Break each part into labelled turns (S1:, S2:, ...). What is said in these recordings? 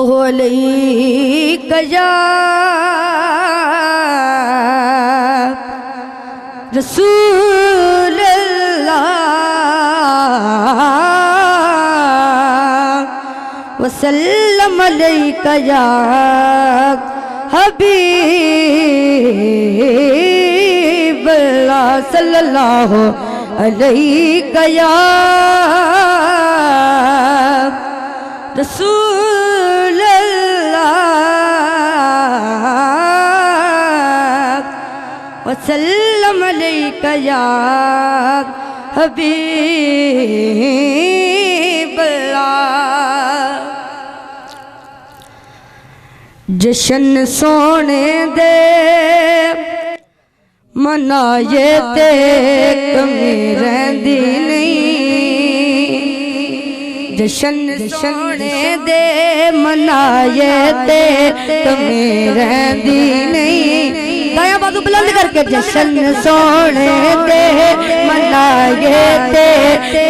S1: अलैका या रसूल अल्लाह वसल्लम अलैका या हबीब अल्लाह सल्लल्लाहु अलैका या रसूल अल्लाह वसल्लम अलैका या हबीब अल्लाह। जशन सोने दे मनाए ते कमी रहंदी नहीं। जशन सोने दे मनाए ते कमी रहंदी नहीं। दाया बाजू बुलंद करके जशन सोने दे मनाए ते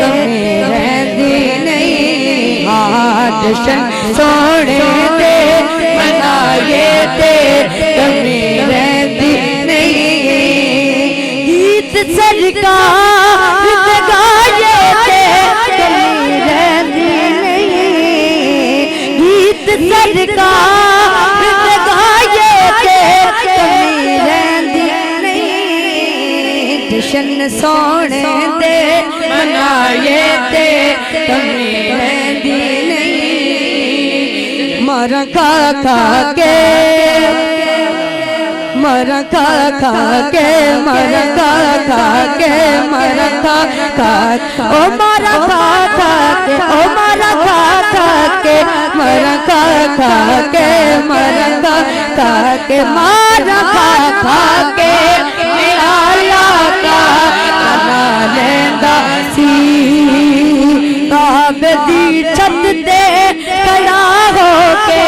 S1: कमी रहंदी नहीं। हाँ जशन सोने दे मनाए ते कमी रहंदी नहीं। गीत सरकार गाए ते कमी रहंदी नहीं। गीत सरकार गाए ते कमी रहंदी नहीं। जशन सोने दे मनाए ते कमी रहंदी नहीं। मरा खा खा के मरा खा खा के मरा खा खा के मरा खा खा ओ मरा खा खा के ओ मरा खा खा के मरा खा खा के मरा खा खा के मरा खा खा के मेरा लाका बना लेंदा सी। काब दी छत ते खड़ा होके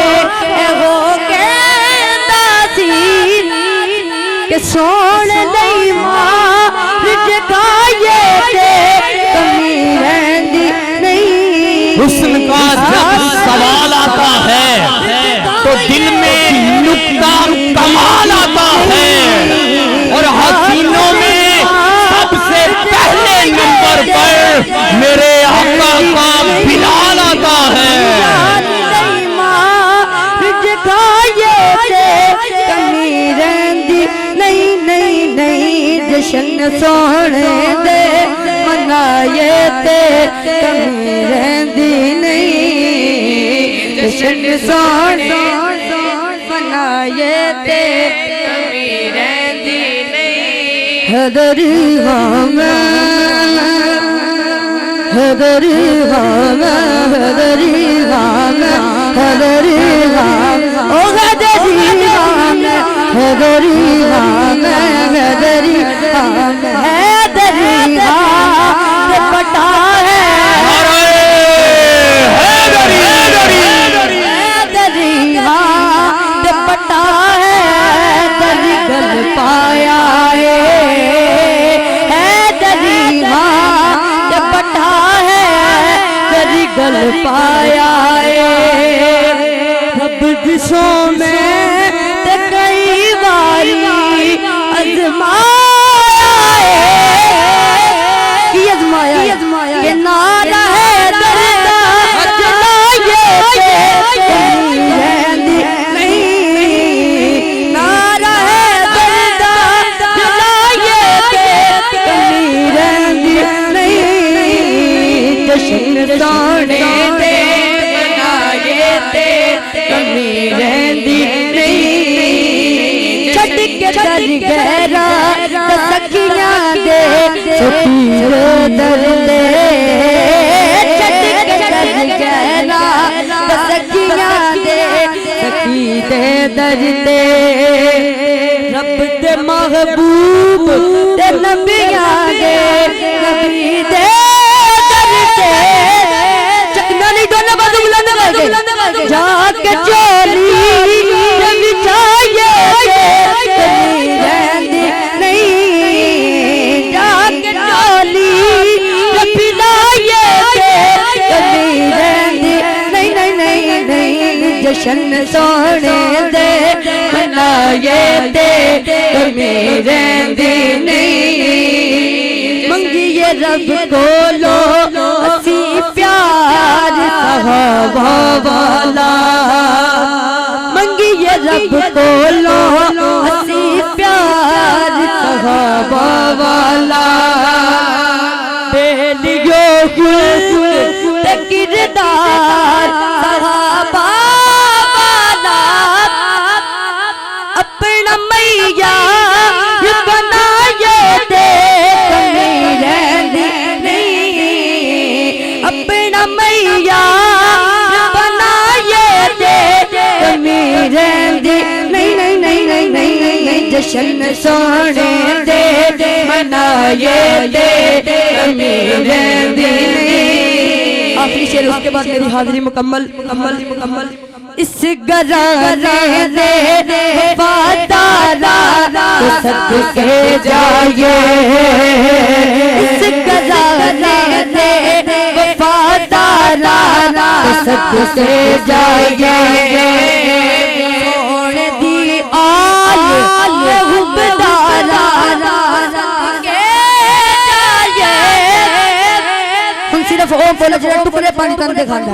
S1: के सोन नहीं मां जगाए ते कमी रहंदी नहीं।
S2: हुस्न का जब सवाल आता है तो दिल में नुक्ता कमाल आता है और हसीनों में सबसे पहले नंबर पर मेरे आका का बिलाल आता है।
S1: जशन सोने दे मनाए ते कमी रहंदी नहीं। जशन सोने मनाए ते कमी रहंदी नहीं। हैदरी हम हैदरी हम हैदरी हम हैदरी हम ओ हैदरी हम हैदरी हम हैदरी हम हैदरी हम पटा है हैदरी हम पटा है दरी गल पाया है। हैदरी हम पटा है दरी गल पाया है। रब दिसों में अजमाया के नारा है दर्दा जलाए ते कमी रहंदी नहीं। नारा है दर्दा जलाए ते कमी रहंदी नहीं। जशन सोने दे मनाए ते कमी रहंदी नहीं। छड़ के दर गहरा सखियां दे सखीर दर्दे छड़ के दर गहरा सखियां दे सखी दे दर्दे। रब दे महबूब ते नबियां दे नबी दे दर्दे। चकना नहीं दोनों बाजू बुलंद करके जाके चोली बिछाए कमी रहंदी नहीं। जाके चोली पिलाए कमी रहंदी नहीं नहीं नहीं नहीं। जश्न सोने दे मनाए दे मेरे दिन मंगिए रब को लो हसी प्यार सहाबा वाला मंगिए रब को लो हसी प्यार सहाबा वाला बेलियो किरदार सहाबा वाला अपना मैया बनाए दे अपना मैया बनाए दे कमी रहंदी नहीं नहीं नहीं नहीं नहीं नहीं जश्न सोने दे मनाए दे कमी रहंदी। आखिरी शेर उसके बाद मेरी हाजिरी मुकम्मल मुकम्मल मुकम्मल। इस घराने दे वफादारा तो सदके जाइए इस घराने दे वफादारा तो सदके जाइए सोने दी आल हुबदारा सिर्फ ओ बोले जे टुकड़े पानी तन दिखांदा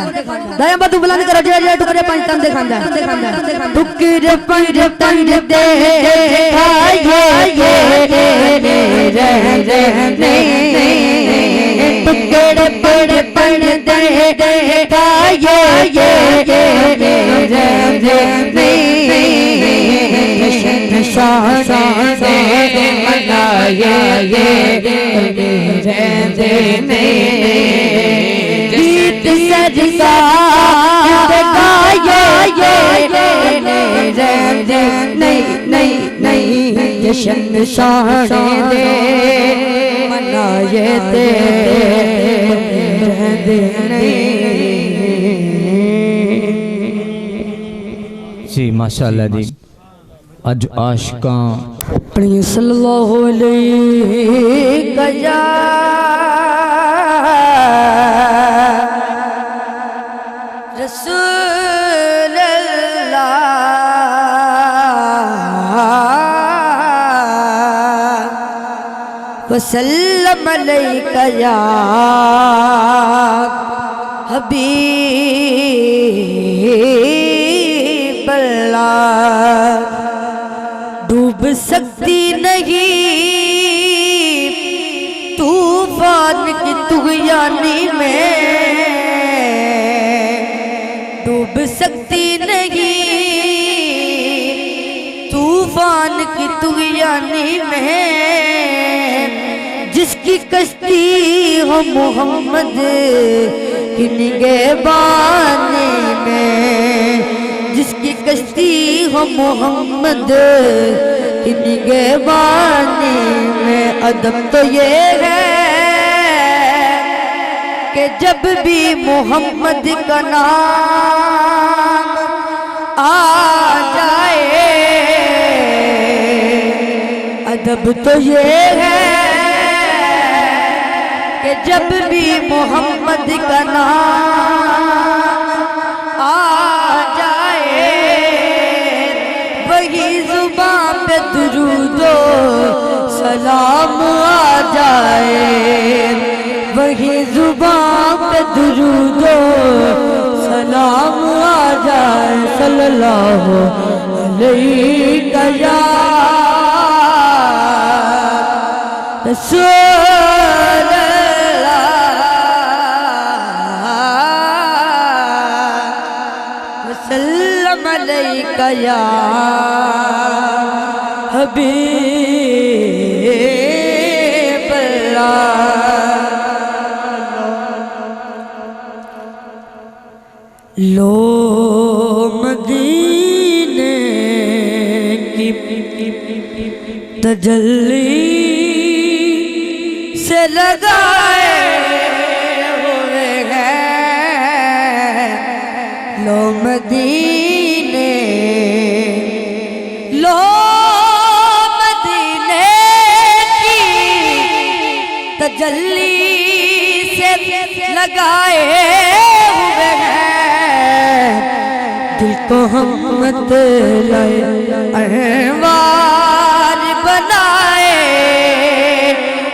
S1: दया बदू बुलंद करो जे टुकड़े पानी तन दिखांदा टुकड़े पानी तन दे खाइए रहने टुकड़े पड़े पानी दे खाइए रहने शान से मनाए रहने गीत सरकार गाए नहीं नहीं नहीं जश्न शान दे मनाए दे
S2: जी माशाअल्लाह जी। अज आशिकां
S1: अपनी सल्लल्लाहु अलैहि कजा रसूल अल्लाह वसल्लम अलैका या हबीब अल्लाह। डूब सकती नहीं तूफान की तुगयानी में डूब सकती नहीं तूफान की तुगयानी में जिसकी कश्ती हो मोहम्मद की निगहबानी में जिसकी कश्ती हो मोहम्मद की निगहबानी में अदब तो ये है कि जब भी मोहम्मद का नाम आ जाए अदब तो ये है कि जब भी मोहम्मद का नाम आ जाए वही जुबान पे दुरूदो सलाम आ जाए वही जुबान पे दुरूदो सलाम आ जाए सल्लल्लाहु अलैहि या रसूल वसल्लम अलैका या हबीब अल्लाह। लो मदीने की तजल्ली से लगाए हुए हैं लो मदीने की तजल्ली से लगाए हुए हैं दिल को हमत लाए अहवार बनाए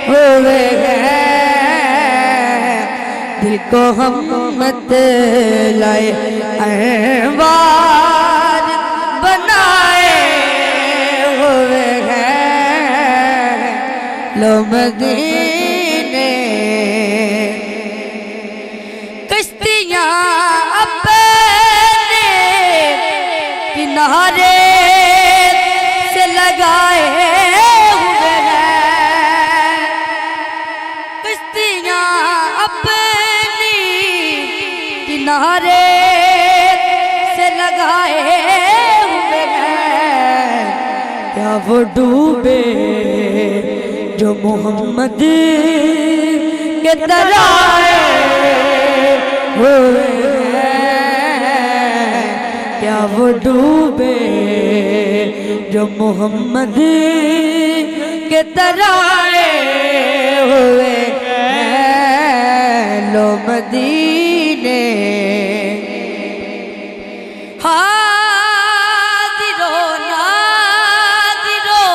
S1: हुए हैं, दिल को हमत लाए अहवार बनाए हुए हैं। लो मदीने कश्तियाँ अपने किनारे से लगाए हुए हैं, कश्तियाँ अपनी किनारे से लगाए हुए हैं। क्या वो डूबे जो मोहम्मद के तराए हुए हैं, क्या वो डूबे जो मोहम्मद के तराए हुए हैं। लो मदीने हाजिरो नाजिरो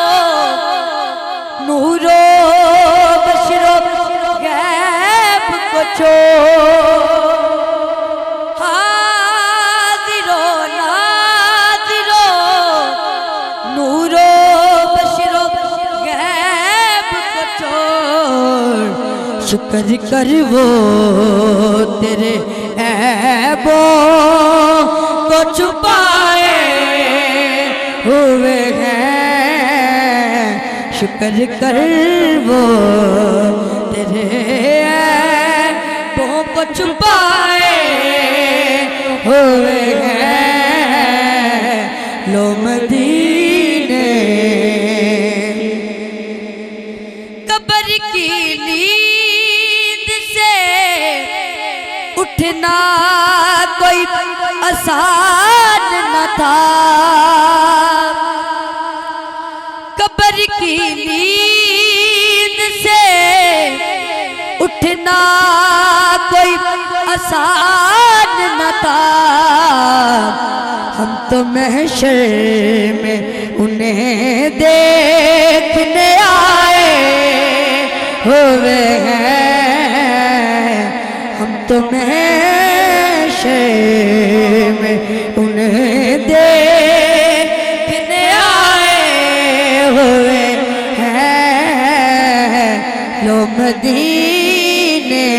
S1: नूरो बशरो गैब को हाजिरो नाजिरो नूरो बशरो गैब को शुक्र कर वो तेरे ऐबों को छुपाए हुए हैं। शुक्र कर वो तेरे ऐबों को छुपाए हुए हैं। लो मदीने कब्र की नींद से उठना कोई आसान न था, कब्र की नींद से उठना कोई आसान न था। हम तो महशर में उन्हें देखने आए हुए हैं, हम तो महशर में उन्हें देखने आए हुए हैं। लो मदीने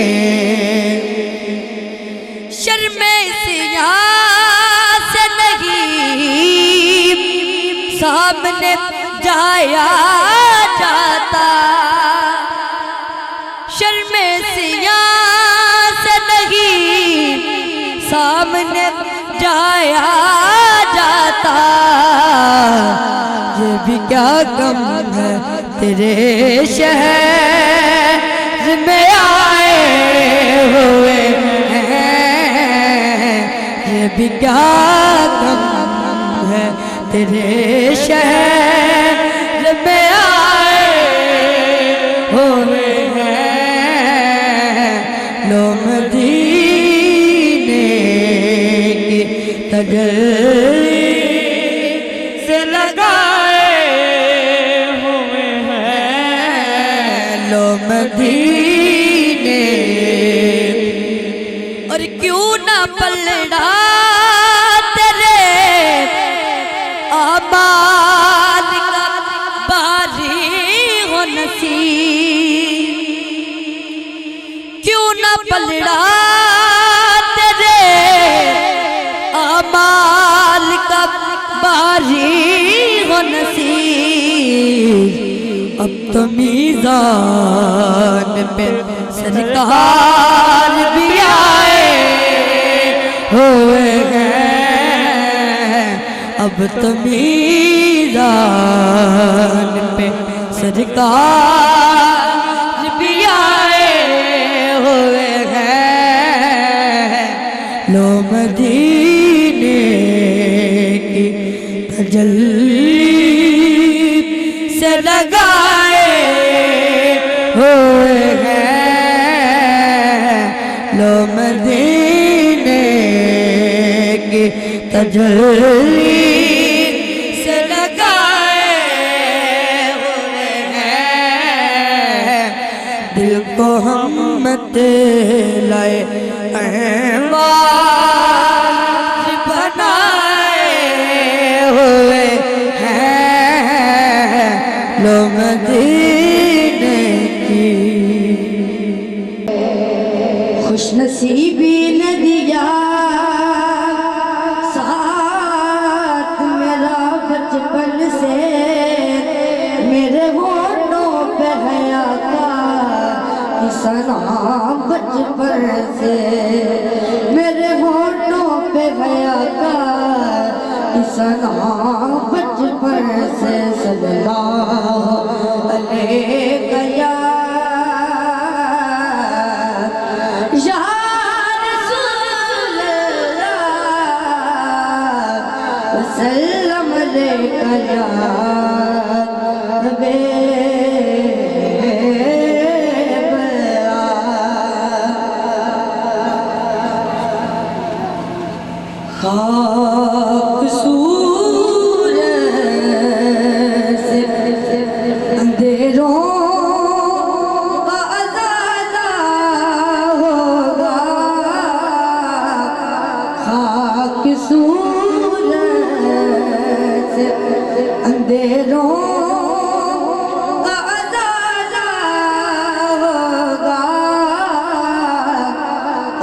S1: शर्मे सियां से नहीं सामने जाया जाता, शर्मे सियां से नहीं सामने जाया जाता। ये भी क्या गम है तेरे शहर में आए हुए हैं, ये भी क्या गम है तेरे शहर में आए हुए हैं। लो मदीने की तगरीर से लगाए हुए हैं। लो मदीने और क्यों ना पलड़ा तेरे आबाद का बारी हो नसीब, क्यों ना पलड़ा तेरे आमाल का बारी हो नसीब। अब तो मीज़ान पे सरकार भी आए हुए हैं, अब तो मीज़ान पे सरकार भी आए हुए हैं। लो मदीने की तजल्ली से लगाए हुए हैं। लो मदीने की तजल्ली तजल्ली से लगाए हुए हैं, दिल को हम मत लाए अहवाज बनाए हुए हैं लोग मदीने की। खुशनसीबी ने दिया साथ मेरा बचपन से, मेरे होठों पे हया का सलाम बचपन से, मेरे होठों पे हया का सलाम बचपन से। सल्लल्लाहु अलैहि या वसल्लम अलैका या खाक सूरज से अंधेरों का अज़ाज़ा होगा, खाक सूरज से अंधेरों का अज़ाज़ा होगा।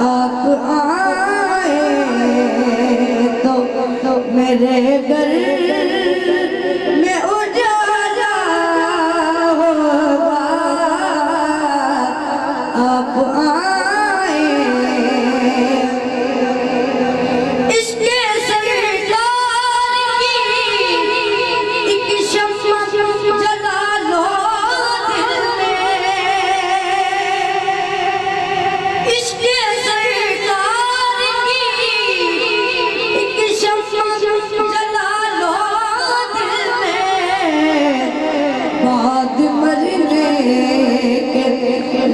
S1: आप मेरे घर में उजाला होगा, आप आए इसके सरकार की एक शम्मा जला लो दिल में, इसके सरकार की एक शम्मा जला लो दिल में, बाद मरने के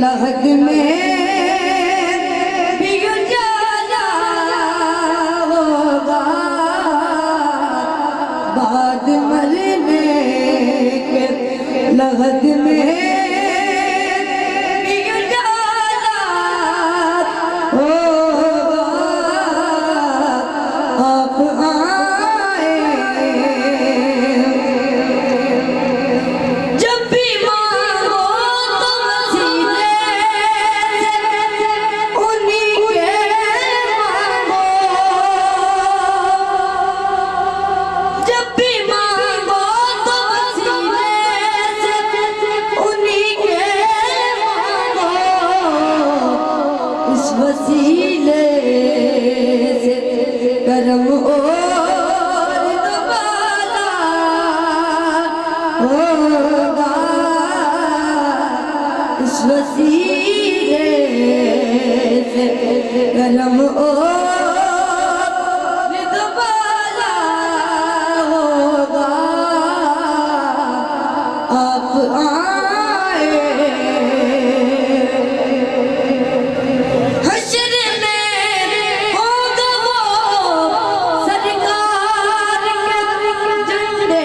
S1: लहद में भी उजाला होगा, बाद मरने के लहद में भी उजाला होगा। आप जब भी मांगो तुम सीने से उन्हीं के मांगो, जब भी मांगो तुम सीने से उन्हीं के मांगो, इस वसीले से करम और दुबारा होगा, इस वसीले से करम और दुबारा होगा। आप आए हश्र में होगा वो सरकार के झंडे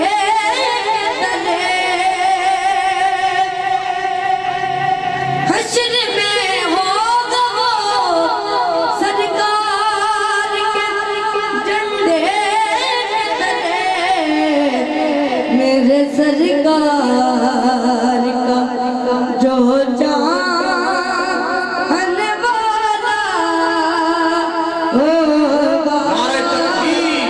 S1: तले, हश्र में होगा वो सरकार के झंडे तले, मेरे सरकार का जो चाहने वाला होगा।
S2: नारे तकबीर,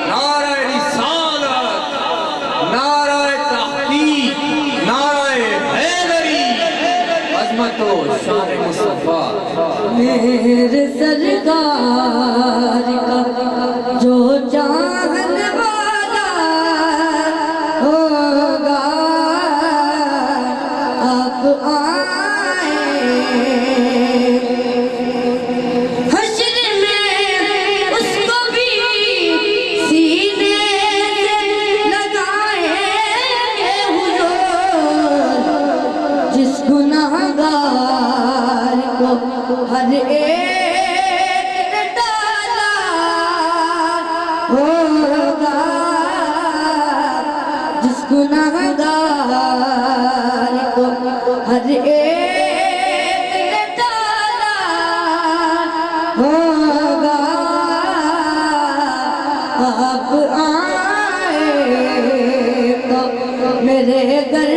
S2: नारे रिसालत, नारे तहकीक, नारे हैदरी, अज़मत व शान मुस्तफा।
S1: मेरे सरकार का जो चाहने वाला होगा, आप आए हश्र में उसको भी सीने से लगाएंगे हुजूर, जिस गुनाहगार को हर एक ने डाला गुनाहगार को हर एक ने डाला होगा। आप आए तो मेरे घर